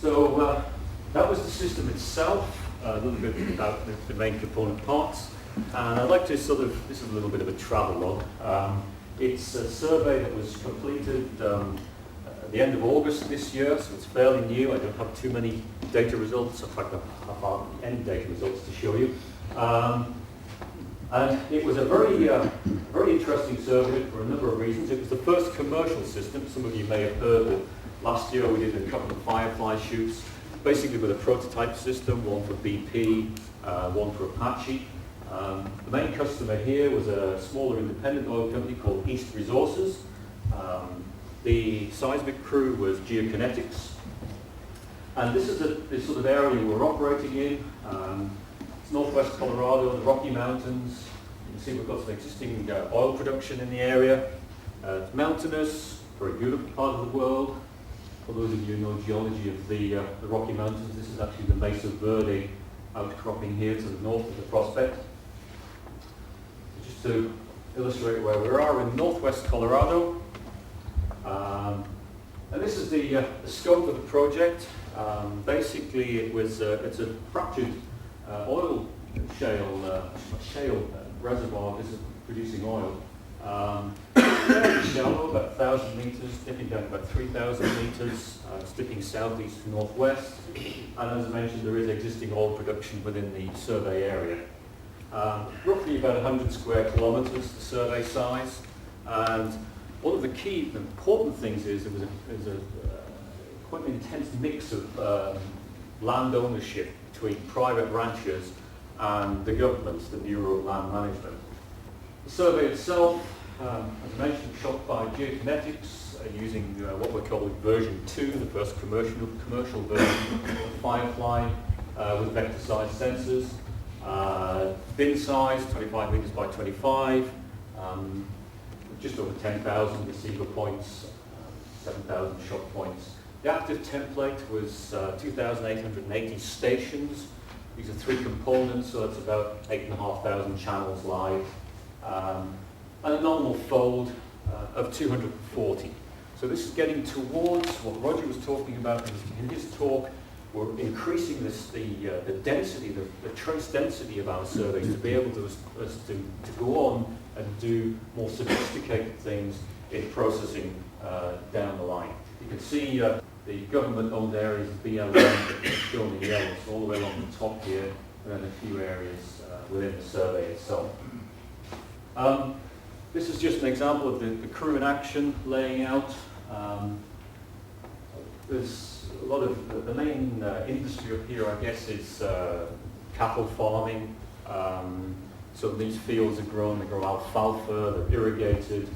So that was the system itself, a little bit about the main component parts. And I'd like to this is a little bit of a travel log. It's a survey that was completed at the end of August this year, so it's fairly new. I don't have too many data results. In fact, I have hardly any data results to show you. And it was a very interesting survey for a number of reasons. It was the first commercial system. Some of you may have heard that last year we did a couple of FireFly shoots, basically with a prototype system, one for BP, one for Apache. The main customer here was a smaller independent oil company called East Resources. The seismic crew was Geophysics. And this is the sort of area we're operating in. It's northwest Colorado, the Rocky Mountains. You can see we've got some existing oil production in the area. It's mountainous, very beautiful part of the world. For those of you who know geology of the Rocky Mountains, this is actually the Mesa Verde outcropping here to the north of the prospect. Just to illustrate where we are in northwest Colorado. And this is the scope of the project. Basically, it's a fractured oil shale reservoir. This is producing oil. Fairly shallow, about 1,000 meters, dipping down about 3,000 meters, dipping southeast to northwest. And as I mentioned, there is existing oil production within the survey area. Roughly about 100 square kilometers, the survey size. And one of the key important things is there was quite an intense mix of land ownership between private ranchers and the government, the Bureau of Land Management. The survey itself, as I mentioned, shot by Geophysics using what we're calling version 2, the first commercial version of FireFly with vector-sized sensors. Bin size, 25 meters by 25, just over 10,000 receiver points, 7,000 shot points. The active template was 2,880 stations. These are 3 components, so that's about 8,500 channels live. And a nominal fold of 240. So this is getting towards what Roger was talking about in his talk. We're increasing the density, the trace density of our surveys to be able to go on and do more sophisticated things in processing down the line. You can see the government-owned areas, BLM, shown in yellow, so all the way along the top here, and then a few areas within the survey itself. This is just an example of the crew in action laying out. There's a lot of the main industry up here, I guess, is cattle farming. So these fields are grown. They grow alfalfa. They're irrigated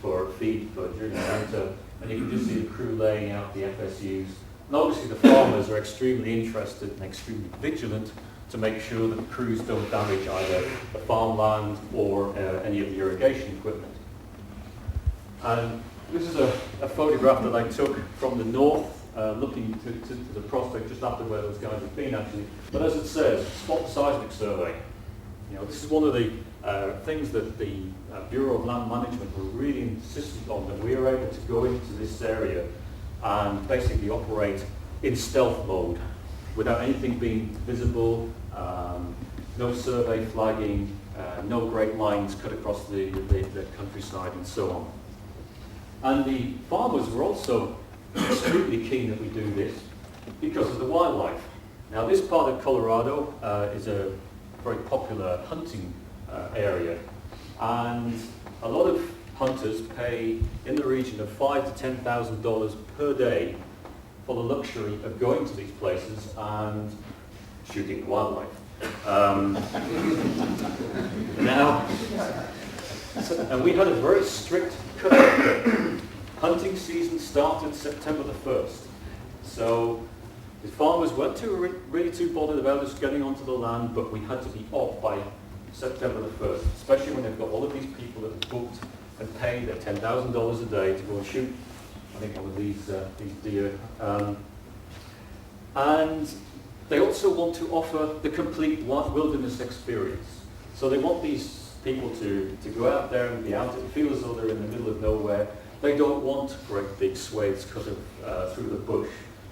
for feed for during the winter. And you can just see the crew laying out the FSUs. And obviously, the farmers are extremely interested and extremely vigilant to make sure that the crews don't damage either the farmland or any of the irrigation equipment. And this is a photograph that I took from the north, looking to the prospect just after where those guys have been actually. But as it says, spot seismic survey. You know, this is one of the things that the Bureau of Land Management were really insistent on, that we are able to go into this area and basically operate in stealth mode without anything being visible, no survey flagging, no great lines cut across the countryside and so on. And the farmers were also extremely keen that we do this because of the wildlife. Now this part of Colorado is a very popular hunting area, and a lot of hunters pay in the region of $5,000 to $10,000 per day for the luxury of going to these places and shooting wildlife. Now, and we had a very strict cutoff date. Hunting season started September the 1st. So the farmers weren't really too bothered about us getting onto the land, but we had to be off by September the 1st, especially when they've got all of these people that have booked and paid their $10,000 a day to go and shoot, I think, one of these deer. And they also want to offer the complete wilderness experience. So they want these people to go out there and be out and feel as though they're in the middle of nowhere. They don't want great big swathes cut through the bush.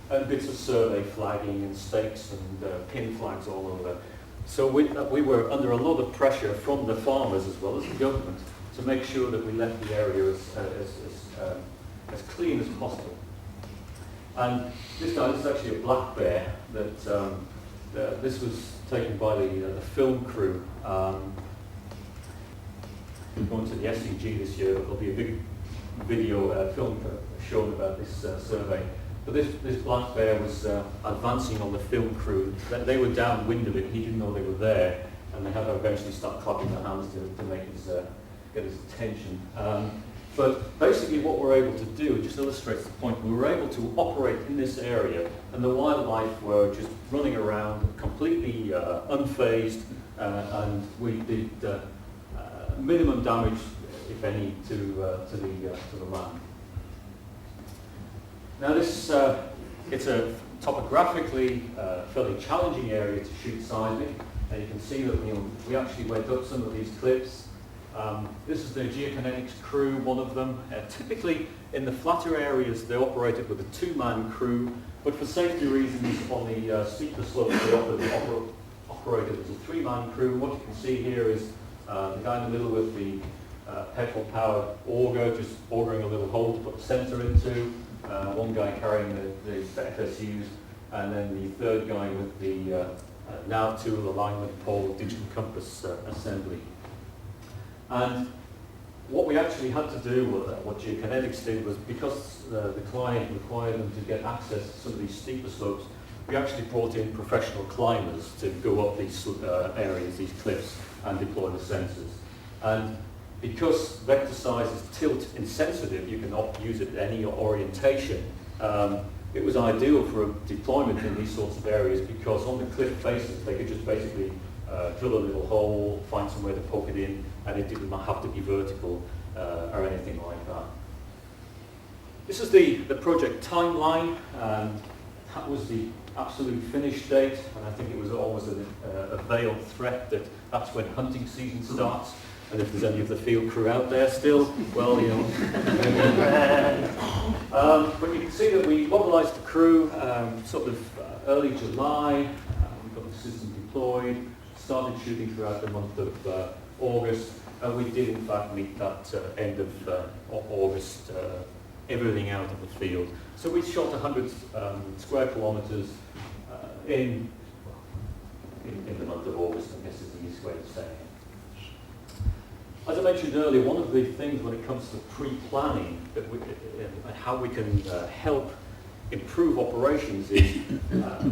and bits of survey flagging and stakes and pin flags all over. So we were under a lot of pressure from the farmers as well as the government to make sure that we left the area as clean as possible. And this is actually a black bear that this was taken by the film crew. We're going to the SCG this year. There'll be a big video film shown about this survey. But this black bear was advancing on the film crew. They were downwind of it. He didn't know they were there, and they had to eventually start clapping their hands to make get his attention. But basically what we're able to do, it just illustrates the point, we were able to operate in this area and the wildlife were just running around completely unfazed, and we did minimum damage, if any, to the land. Now this, it's a topographically fairly challenging area to shoot seismic, and you can see that we actually went up some of these cliffs. This is the geokinetics crew, one of them. Typically in the flatter areas they operated with a two-man crew, but for safety reasons on the steeper slopes they operated as a three-man crew. What you can see here is the guy in the middle with the petrol-powered auger, just augering a little hole to put the sensor into, one guy carrying the FSUs, and then the third guy with the nav tool, alignment pole, digital compass assembly. And what we actually had to do, what Geokinetics did, was because the client required them to get access to some of these steeper slopes, we actually brought in professional climbers to go up these areas, these cliffs, and deploy the sensors. And because vector size is tilt insensitive, you can use it at any orientation. It was ideal for deployment in these sorts of areas because on the cliff faces they could just basically drill a little hole, find somewhere to poke it in, and it didn't have to be vertical or anything like that. This is the project timeline, and that was the absolute finish date, and I think it was always a veiled threat that that's when hunting season starts, and if there's any of the field crew out there still, well, you know. But you can see that we mobilized the crew sort of early July, we got the system deployed, started shooting throughout the month of August, and we did in fact meet that end of August, everything out of the field. So we shot 100 square kilometers in the month of August, I guess is the easiest way to say it. As I mentioned earlier, one of the things when it comes to pre-planning and how we can help improve operations is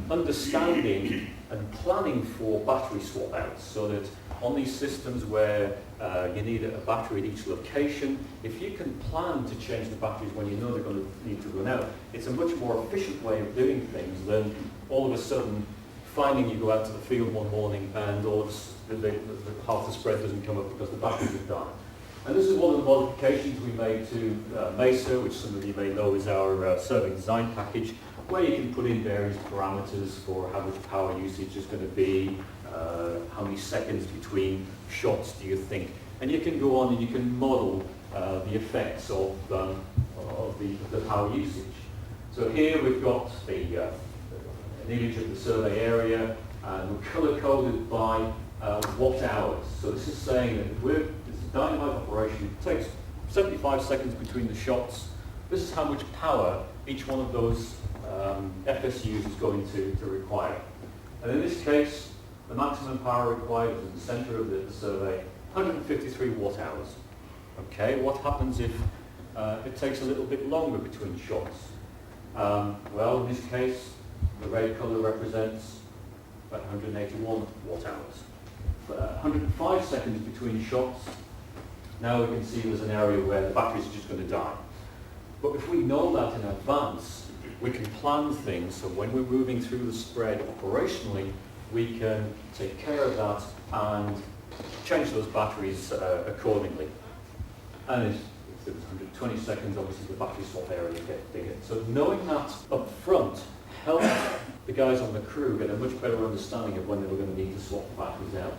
understanding and planning for battery swap outs, so that on these systems where you need a battery at each location, if you can plan to change the batteries when you know they're going to need to run out, it's a much more efficient way of doing things than all of a sudden finding you go out to the field one morning and all of half the spread doesn't come up because the batteries have died. And this is one of the modifications we made to Mesa, which some of you may know is our survey design package, where you can put in various parameters for how much power usage is going to be, how many seconds between shots do you think, and you can go on and you can model the effects of the power usage. So here we've got an image of the survey area, and we're color-coded by watt hours. So this is saying that it's a dynamite operation. It takes 75 seconds between the shots. This is how much power each one of those FSUs is going to require. And in this case, the maximum power required is in the center of the survey, 153 watt hours. Okay, what happens if it takes a little bit longer between shots? Well, in this case, the red color represents about 181 watt hours. 105 seconds between shots, now we can see there's an area where the batteries are just going to die. But if we know that in advance, we can plan things, so when we're moving through the spread operationally, we can take care of that and change those batteries accordingly. And if it was 120 seconds, obviously the battery swap area gets bigger. So knowing that up front helped the guys on the crew get a much better understanding of when they were going to need to swap the batteries out.